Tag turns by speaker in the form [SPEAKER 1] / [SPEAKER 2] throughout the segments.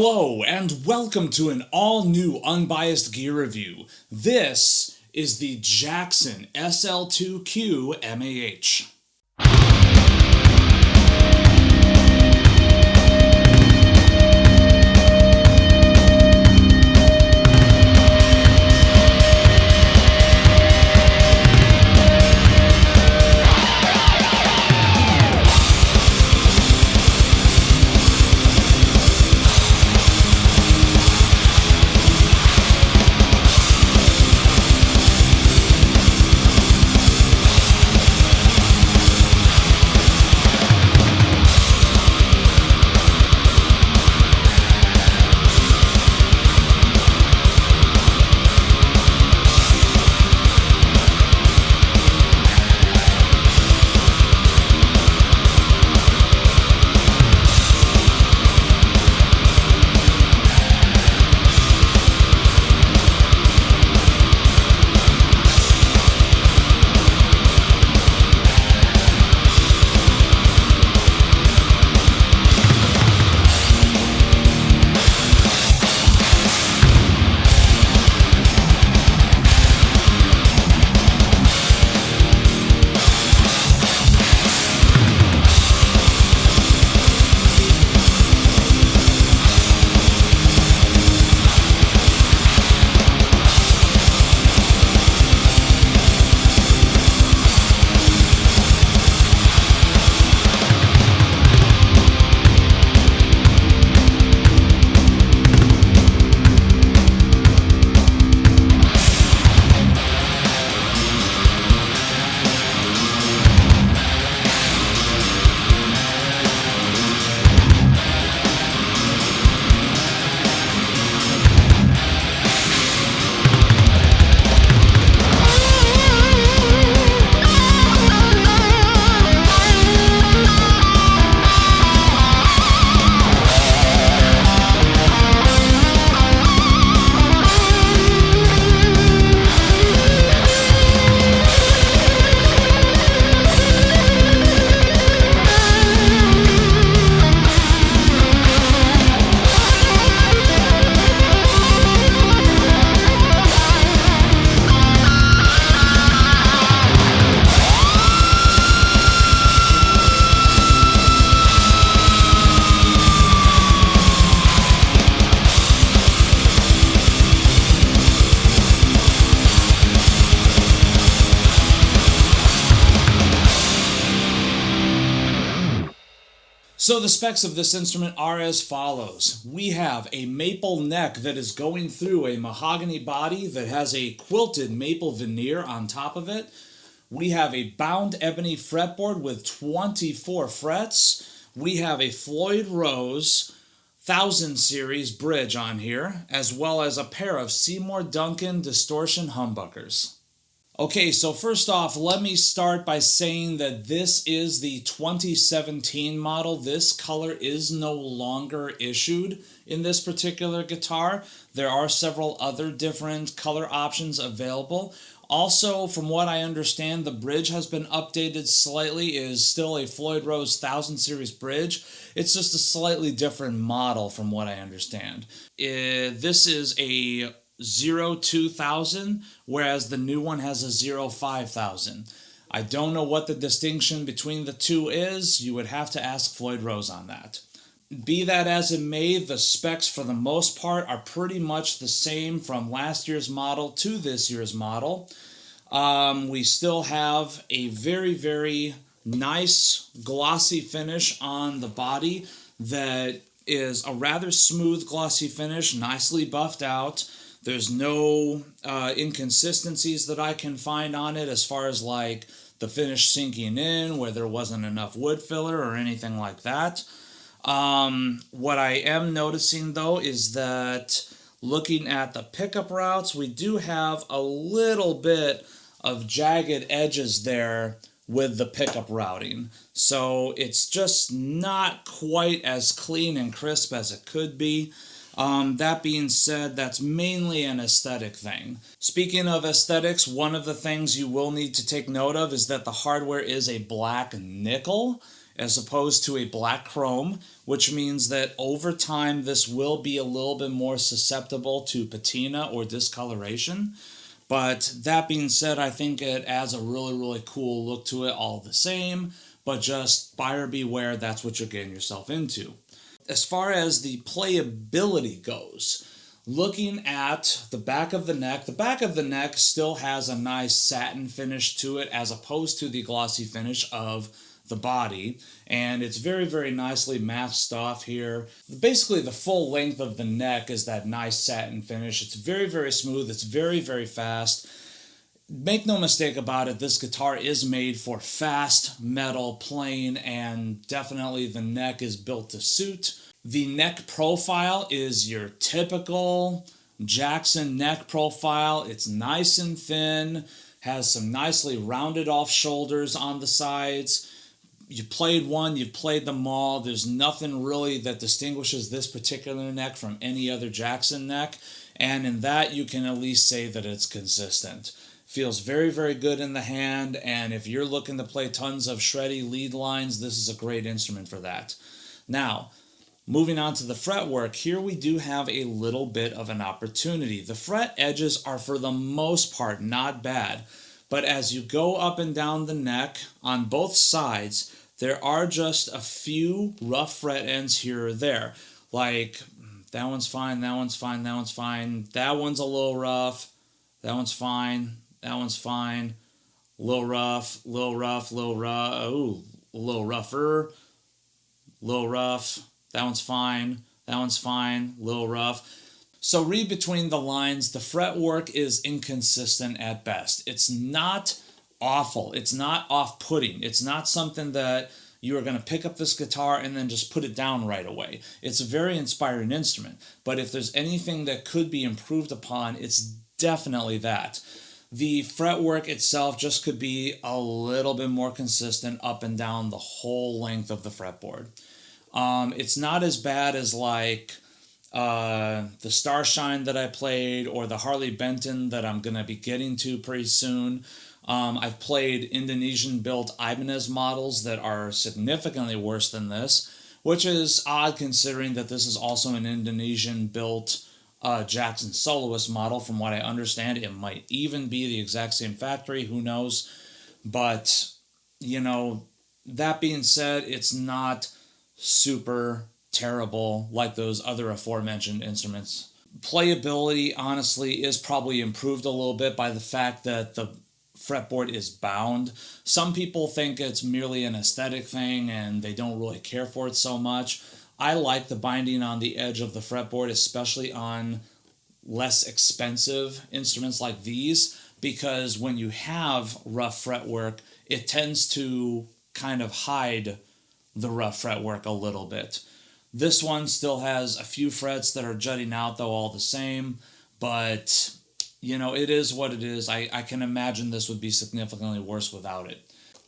[SPEAKER 1] Hello, and welcome to an all-new unbiased gear review. This is the Jackson SL2Q MAH. So the specs of this instrument are as follows. We have a maple neck that is going through a mahogany body that has a quilted maple veneer on top of it. We have a bound ebony fretboard with 24 frets. We have a Floyd Rose 1000 series bridge on here, as well as a pair of Seymour Duncan Distortion humbuckers. Okay, so first off, let me start by saying that this is the 2017 model. This color is no longer issued in this particular guitar. There are several other different color options available. Also, from what I understand, the bridge has been updated slightly. It is still a Floyd Rose 1000 series bridge. It's just a slightly different model from what I understand. This is a 0-2000, whereas the new one has a 0-5000. I don't know what the distinction between the two is. You would have to ask Floyd Rose on that. Be that as it may, the specs for the most part are pretty much the same from last year's model to this year's model. We still have a very, very nice glossy finish on the body that is a rather smooth glossy finish, nicely buffed out. There's no inconsistencies that I can find on it as far as like the finish sinking in where there wasn't enough wood filler or anything like that. What I am noticing though is that looking at the pickup routes, we do have a little bit of jagged edges there with the pickup routing. So it's just not quite as clean and crisp as it could be. That being said, that's mainly an aesthetic thing. Speaking of aesthetics, one of the things you will need to take note of is that the hardware is a black nickel. as opposed to a black chrome, which means that over time this will be a little bit more susceptible to patina or discoloration. But that being said, I think it adds a really, really cool look to it all the same, but just buyer beware, that's what you're getting yourself into. As far as the playability goes, looking at the back of the neck still has a nice satin finish to it as opposed to the glossy finish of the body, and it's very, very nicely masked off here. Basically, the full length of the neck is that nice satin finish. It's very, very smooth. It's very, very fast. Make no mistake about it, this guitar is made for fast metal playing, and definitely the neck is built to suit. The neck profile is your typical Jackson neck profile. It's nice and thin, has some nicely rounded off shoulders on the sides. You played one, you've played them all. There's nothing really that distinguishes this particular neck from any other Jackson neck, and in that you can at least say that it's consistent. Feels very, very good in the hand, and if you're looking to play tons of shreddy lead lines, this is a great instrument for that. Now, moving on to the fretwork, here we do have a little bit of an opportunity. The fret edges are for the most part not bad, but as you go up and down the neck on both sides, there are just a few rough fret ends here or there. Like, that one's fine, that one's fine, that one's fine, that one's a little rough, that one's fine, that one's fine, little rough, little rough, little rough, ooh, a little rougher, little rough. That one's fine, that one's fine, little rough. So read between the lines, the fretwork is inconsistent at best. It's not awful, it's not off-putting, it's not something that you are going to pick up this guitar and then just put it down right away. It's a very inspiring instrument, but if there's anything that could be improved upon, it's definitely that. The fretwork itself just could be a little bit more consistent up and down the whole length of the fretboard. It's not as bad as like the Starshine that I played or the Harley Benton that I'm going to be getting to pretty soon. I've played Indonesian-built Ibanez models that are significantly worse than this, which is odd considering that this is also an Indonesian-built Jackson Soloist model. From what I understand, it might even be the exact same factory, who knows. But, you know, that being said, it's not super terrible like those other aforementioned instruments. Playability, honestly, is probably improved a little bit by the fact that the fretboard is bound. Some people think it's merely an aesthetic thing and they don't really care for it so much. I like the binding on the edge of the fretboard, especially on less expensive instruments like these, because when you have rough fretwork, it tends to kind of hide the rough fretwork a little bit. This one still has a few frets that are jutting out though all the same, but you know, it is what it is. I can imagine this would be significantly worse without it.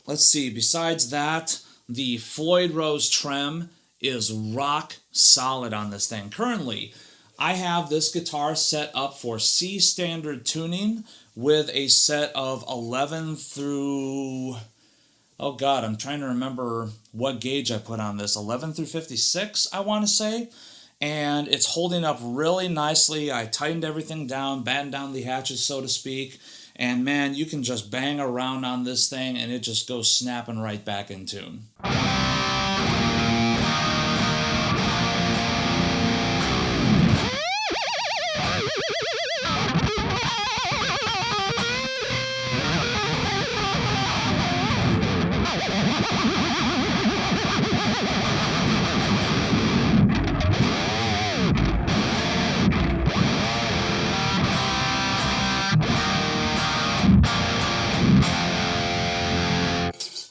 [SPEAKER 1] Let's see, besides that, the Floyd Rose trem is rock solid on this thing. Currently, I have this guitar set up for C standard tuning with a set of 11 through... oh god, I'm trying to remember what gauge I put on this. 11 through 56, I want to say. And it's holding up really nicely. I tightened everything down, battened down the hatches, so to speak. And man, you can just bang around on this thing and it just goes snapping right back in tune.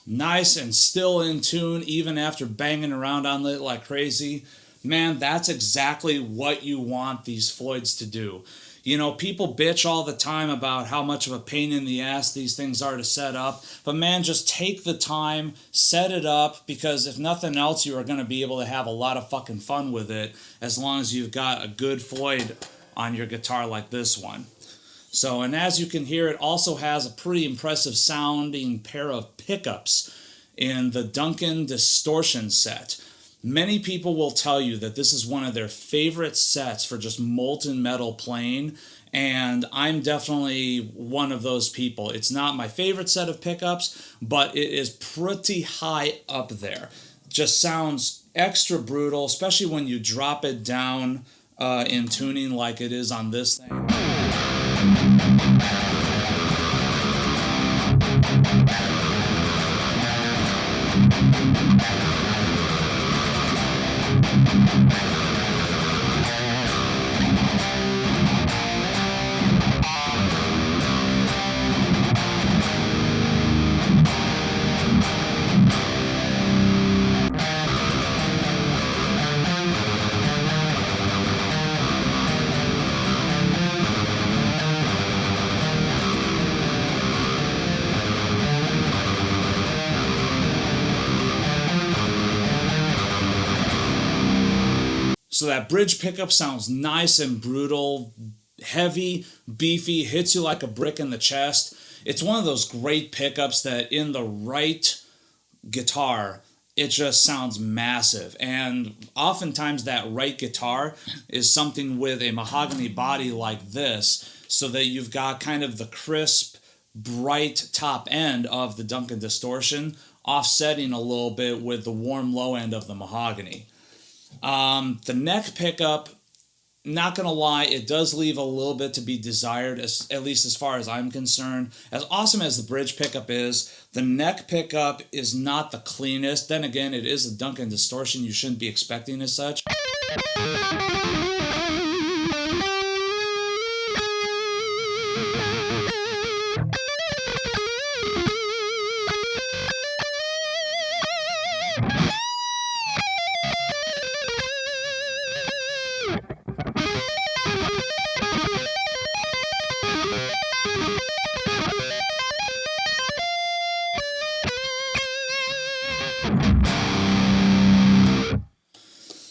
[SPEAKER 1] Nice and still in tune even after banging around on it like crazy. Man, that's exactly what you want these Floyds to do. You know, people bitch all the time about how much of a pain in the ass these things are to set up, but man, just take the time, set it up, because if nothing else, you are going to be able to have a lot of fucking fun with it as long as you've got a good Floyd on your guitar like this one. So, and as you can hear, it also has a pretty impressive sounding pair of pickups. in the Duncan Distortion set. Many people will tell you that this is one of their favorite sets for just molten metal playing, and I'm definitely one of those people. It's not my favorite set of pickups, but it is pretty high up there. Just sounds extra brutal, especially when you drop it down in tuning like it is on this thing. So that bridge pickup sounds nice and brutal, heavy, beefy, hits you like a brick in the chest. It's one of those great pickups that in the right guitar, it just sounds massive. And oftentimes that right guitar is something with a mahogany body like this, so that you've got kind of the crisp, bright top end of the Duncan Distortion offsetting a little bit with the warm low end of the mahogany. The neck pickup, not gonna lie, it does leave a little bit to be desired, at least as far as I'm concerned. As awesome as the bridge pickup is, the neck pickup is not the cleanest. Then again, it is a Duncan Distortion. You shouldn't be expecting as such.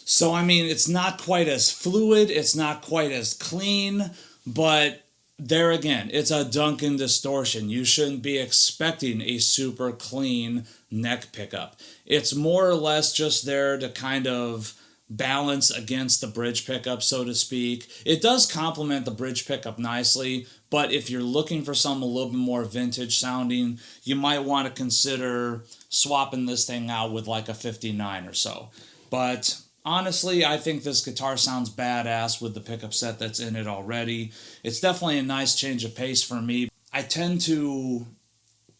[SPEAKER 1] So, I mean, it's not quite as fluid, it's not quite as clean, but there again, it's a Duncan Distortion. You shouldn't be expecting a super clean neck pickup. It's more or less just there to kind of balance against the bridge pickup, so to speak. It does complement the bridge pickup nicely, but if you're looking for something a little bit more vintage sounding, you might want to consider swapping this thing out with like a 59 or so. But honestly, I think this guitar sounds badass with the pickup set that's in it already. It's definitely a nice change of pace for me. I tend to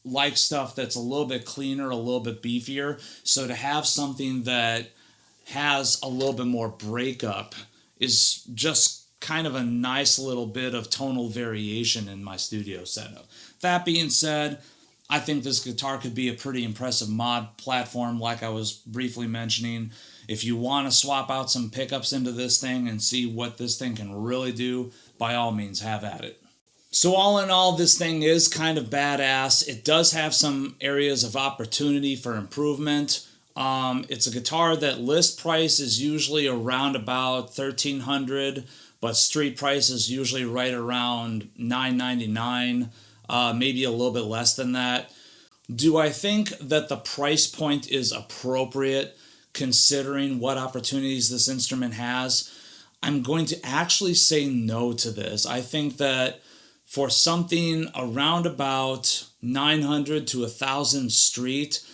[SPEAKER 1] like stuff that's a little bit cleaner, a little bit beefier, so to have something that has a little bit more breakup is just kind of a nice little bit of tonal variation in my studio setup. That being said, I think this guitar could be a pretty impressive mod platform, like I was briefly mentioning. If you want to swap out some pickups into this thing and see what this thing can really do, by all means, have at it. So all in all, this thing is kind of badass. It does have some areas of opportunity for improvement. It's a guitar that list price is usually around about $1,300, but street price is usually right around $999, maybe a little bit less than that. Do I think that the price point is appropriate considering what opportunities this instrument has? I'm going to actually say no to this. I think that for something around about 900 to 1,000 street,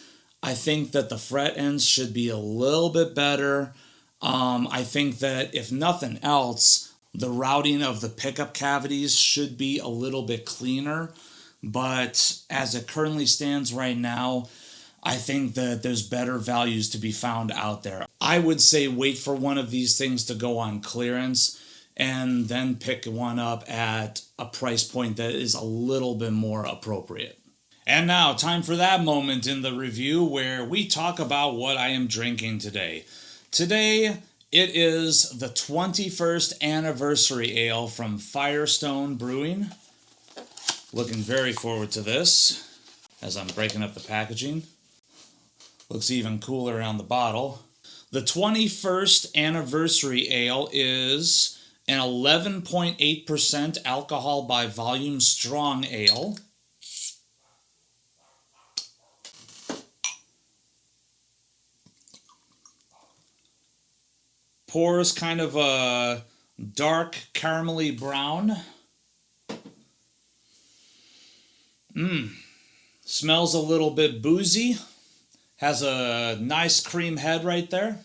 [SPEAKER 1] I think that the fret ends should be a little bit better. I think that if nothing else, the routing of the pickup cavities should be a little bit cleaner. But as it currently stands right now, I think that there's better values to be found out there. I would say wait for one of these things to go on clearance and then pick one up at a price point that is a little bit more appropriate. And now, time for that moment in the review where we talk about what I am drinking today. Today, it is the 21st anniversary ale from Firestone Brewing. Looking very forward to this as I'm breaking up the packaging. Looks even cooler on the bottle. The 21st anniversary ale is an 11.8% alcohol by volume strong ale. Pours kind of a dark caramelly brown. Smells a little bit boozy. Has a nice cream head right there.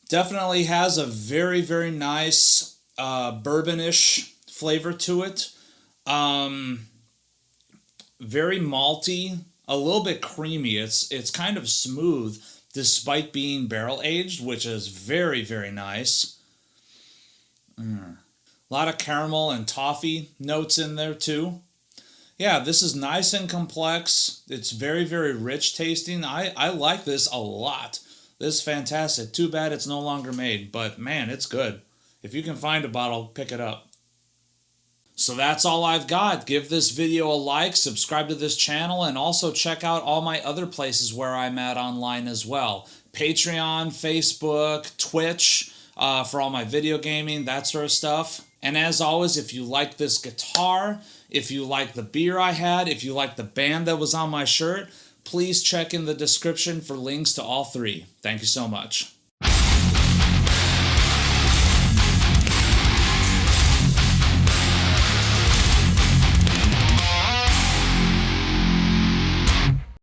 [SPEAKER 1] Definitely has a very, very nice bourbonish flavor to it. Very malty, a little bit creamy. It's kind of smooth despite being barrel aged, which is very, very nice. A lot of caramel and toffee notes in there too. Yeah, this is nice and complex. It's very, very rich tasting. I like this a lot. This is fantastic. Too bad it's no longer made, but man, it's good. If you can find a bottle, pick it up. So that's all I've got. Give this video a like, subscribe to this channel, and also check out all my other places where I'm at online as well. Patreon, Facebook, Twitch, for all my video gaming, that sort of stuff. And as always, if you like this guitar, if you like the beer I had, if you like the band that was on my shirt, please check in the description for links to all three. Thank you so much.